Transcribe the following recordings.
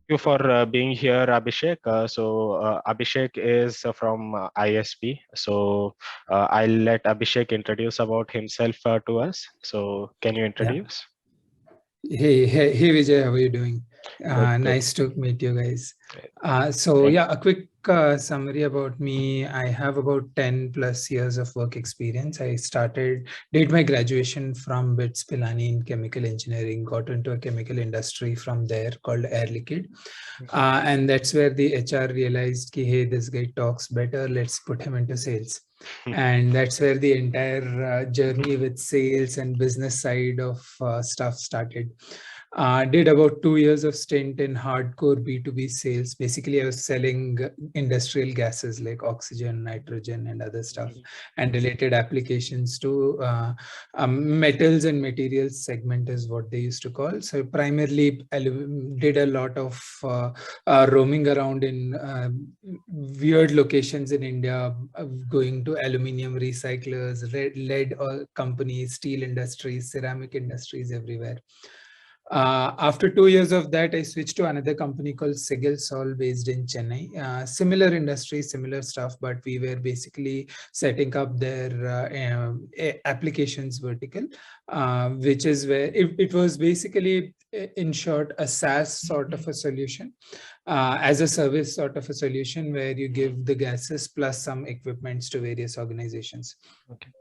you for being here, Abhishek. Abhishek is from ISP. I'll let Abhishek introduce about himself to us. So can you Yeah. introduce? Hey, Vijay, how are you doing? Good, good. Nice to meet you guys. Great. Yeah, Thanks. a quick summary about me. I have about 10 plus years of work experience. Did my graduation from BITS Pilani in chemical engineering, got into a chemical industry from there called Air Liquide. And that's where the HR realized, ki, hey, this guy talks better, let's put him into sales. And that's where the entire journey with sales and business side of stuff started. Did about 2 years of stint in hardcore B2B sales. Basically, I was selling industrial gases like oxygen, nitrogen, and other stuff, and related applications to metals and materials segment is what they used to call. So primarily did a lot of roaming around in weird locations in India, going to aluminium recyclers, lead companies, steel industries, ceramic industries everywhere. After 2 years of that, I switched to another company called Sigil Sol based in Chennai. Similar industry, similar stuff, but we were basically setting up their applications vertical, which is where it was basically, in short, a SaaS sort of a solution, as a service sort of a solution where you give the gases plus some equipments to various organizations. Okay.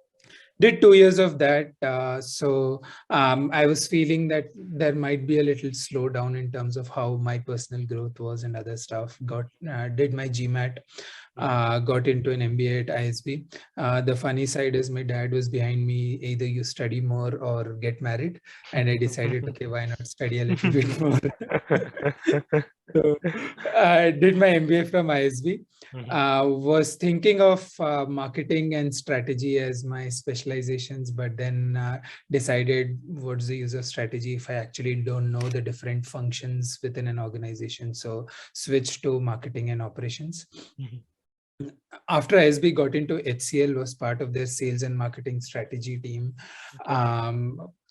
Did 2 years of that. I was feeling that there might be a little slowdown in terms of how my personal growth was and other stuff. Did my GMAT, got into an MBA at ISB. The funny side is my dad was behind me, either you study more or get married. And I decided, okay, why not study a little bit more? So I did my MBA from ISB. Was thinking of marketing and strategy as my specializations, but then decided what's the use of strategy if I actually don't know the different functions within an organization. So switched to marketing and operations. After ISB got into HCL, was part of their sales and marketing strategy team.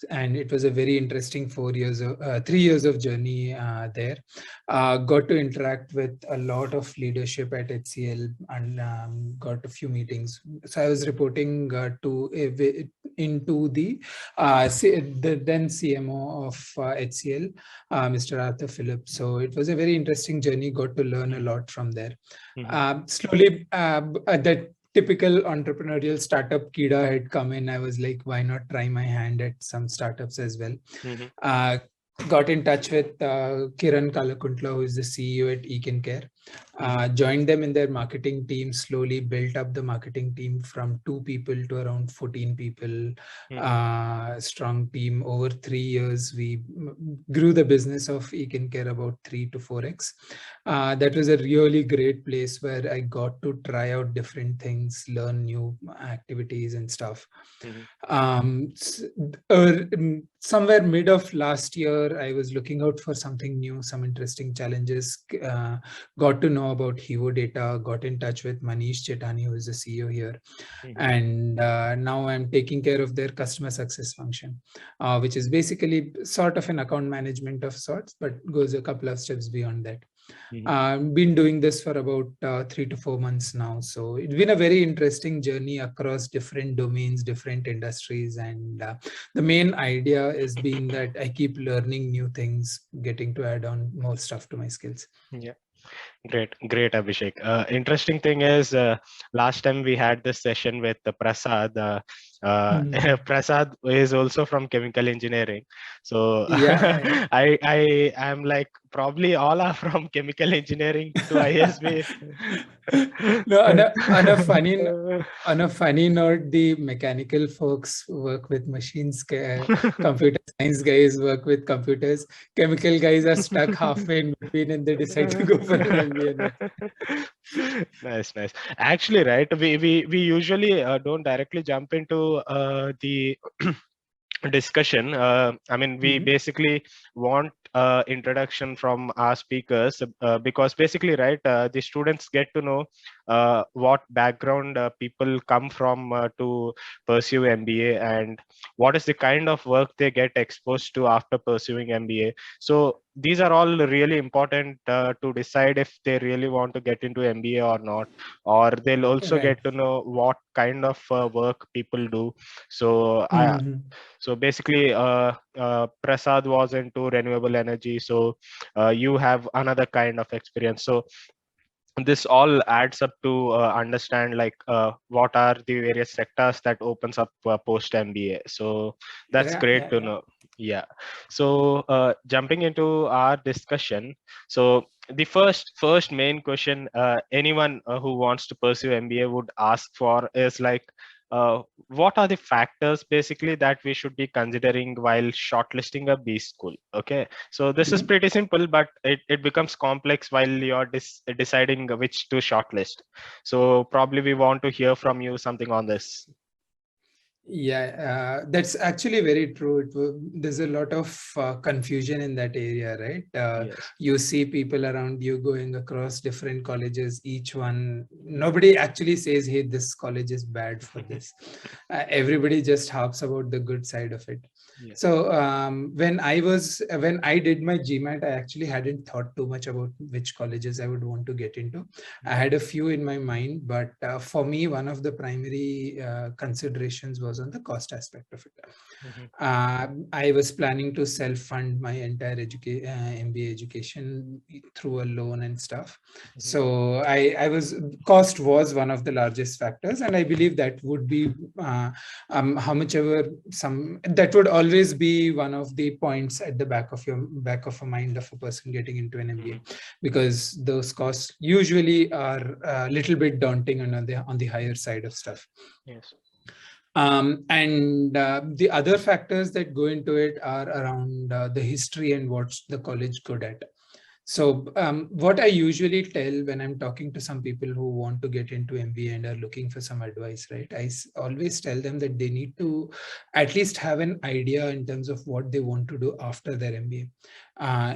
And it was a very interesting 3 years of journey there. Got to interact with a lot of leadership at HCL and got a few meetings. So I was reporting into the then CMO of HCL, Mr. Arthur Phillips. So it was a very interesting journey. Got to learn a lot from there. Slowly, that typical entrepreneurial startup Kida had come in. I was like, why not try my hand at some startups as well? Got in touch with Kiran Kalakuntla, who is the CEO at Econ Care. Joined them in their marketing team, slowly built up the marketing team from 2 people to around 14 people. Strong team. Over 3 years, we grew the business of Econ Care about 3 to 4x. That was a really great place where I got to try out different things, learn new activities and stuff. Somewhere mid of last year, I was looking out for something new, some interesting challenges. Got to know about Hivo Data, got in touch with Manish Chetani, who is the CEO here. And now I'm taking care of their customer success function, which is basically sort of an account management of sorts, but goes a couple of steps beyond that. Been doing this for about 3 to 4 months now. So it's been a very interesting journey across different domains, different industries. And the main idea is being that I keep learning new things, getting to add on more stuff to my skills. Yeah. Great, Abhishek. Interesting thing is, last time we had this session with Prasad. Prasad is also from chemical engineering. So Yeah. I am like, probably all are from chemical engineering to ISB. No, on a funny note, the mechanical folks work with machines. Computer science guys work with computers. Chemical guys are stuck halfway in between, and they decide to go for an MBA. Nice, nice. Actually, right, we usually don't directly jump into the discussion. I mean, we basically want introduction from our speakers, because basically, right, the students get to know what background people come from to pursue MBA, and what is the kind of work they get exposed to after pursuing MBA. So these are all really important to decide if they really want to get into MBA or not, or they'll also Right. get to know what kind of work people do. So I Mm-hmm. so basically, Prasad was into renewable energy, so you have another kind of experience. So this all adds up to understand like what are the various sectors that opens up post MBA. So that's Yeah, great yeah, to yeah. know. Yeah. So jumping into our discussion, so the first main question anyone who wants to pursue MBA would ask for is like, what are the factors basically that we should be considering while shortlisting a B school? Okay, so this is Mhm. pretty simple, but it becomes complex while you're deciding which to shortlist. So probably we want to hear from you something on this. Yeah, that's actually very true. There's a lot of confusion in that area, right? Yes. You see people around you going across different colleges, each one, nobody actually says, hey, this college is bad for this. Everybody just harps about the good side of it. Yeah. So when I did my GMAT, I actually hadn't thought too much about which colleges I would want to get into. I had a few in my mind, but for me, one of the primary considerations was on the cost aspect of it. Mhm. I was planning to self-fund my entire MBA education through a loan and stuff. Mhm. So cost was one of the largest factors, and I believe that would be how much ever that would always be one of the points at the back of a mind of a person getting into an MBA, Mhm. because those costs usually are a little bit daunting and on the higher side of stuff. Yes. And the other factors that go into it are around the history and what's the college good at. So what I usually tell when I'm talking to some people who want to get into MBA and are looking for some advice, right? Always tell them that they need to at least have an idea in terms of what they want to do after their MBA.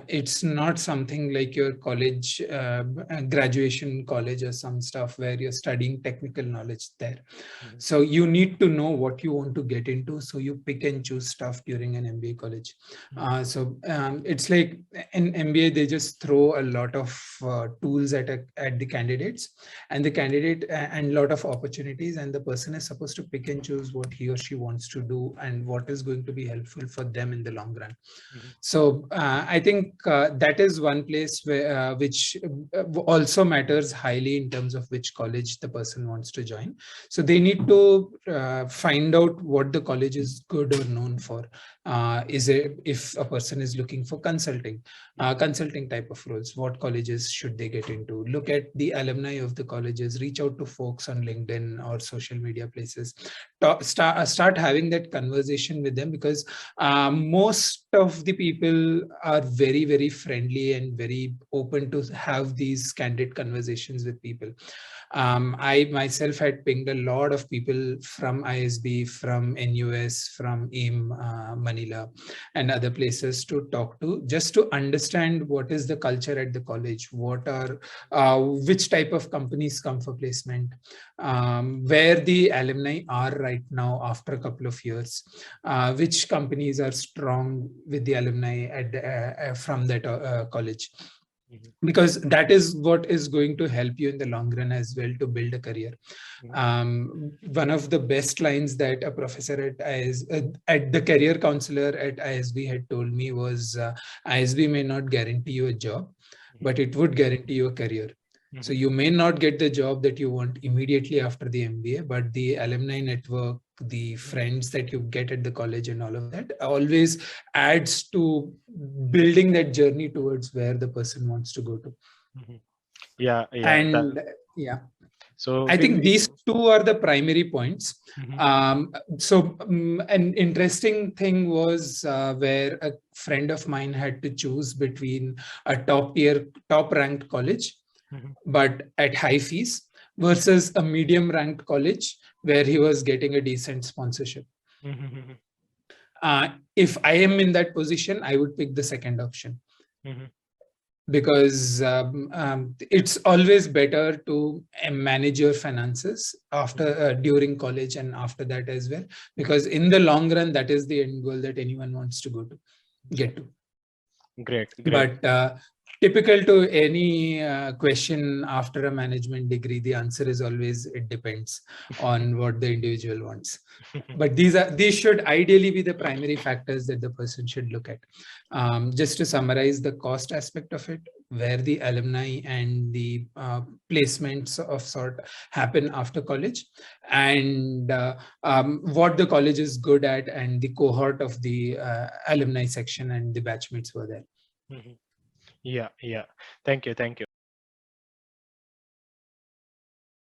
It's not something like your college, graduation college or some stuff where you're studying technical knowledge there. Mhm. So you need to know what you want to get into. So you pick and choose stuff during an MBA college. Mhm. It's like in MBA, they just throw a lot of tools at the candidates, and the candidate and a lot of opportunities, and the person is supposed to pick and choose what he or she wants to do and what is going to be helpful for them in the long run. Mhm. So I think that is one place which also matters highly in terms of which college the person wants to join. So they need to find out what the college is good or known for. Is it, if a person is looking for consulting type of roles, what colleges should they get into? Look at the alumni of the colleges, reach out to folks on LinkedIn or social media places. Start having that conversation with them, because most of the people are very, very friendly and very open to have these candid conversations with people. I myself had pinged a lot of people from ISB, from NUS, from AIM, Manila, and other places to talk to, just to understand what is the culture at the college, which type of companies come for placement, where the alumni are right now after a couple of years, which companies are strong with the alumni from that college, Mhm. because that is what is going to help you in the long run as well to build a career. Mhm. One of the best lines that a professor at the career counselor at ISB had told me was, ISB may not guarantee you a job, but it would guarantee you a career. So Mhm. you may not get the job that you want immediately after the MBA, but the alumni network, the friends that you get at the college and all of that always adds to building that journey towards where the person wants to go to. Mhm. Yeah, yeah. And yeah, So I think these two are the primary points. Mhm. An interesting thing was where a friend of mine had to choose between a top ranked college, Mhm. but at high fees, versus a medium ranked college where he was getting a decent sponsorship. Mhm. If I am in that position, I would pick the second option, Mhm. because it's always better to manage your finances after during college and after that as well, because in the long run, that is the end goal that anyone wants to Yeah. get to. Great. But typical to any question after a management degree, the answer is always it depends on what the individual wants. But these should ideally be the primary factors that the person should look at. Just to summarize the cost aspect of it, where the alumni and the placements of sort happen after college, and what the college is good at, and the cohort of the alumni section and the batchmates were there. Yeah. Thank you.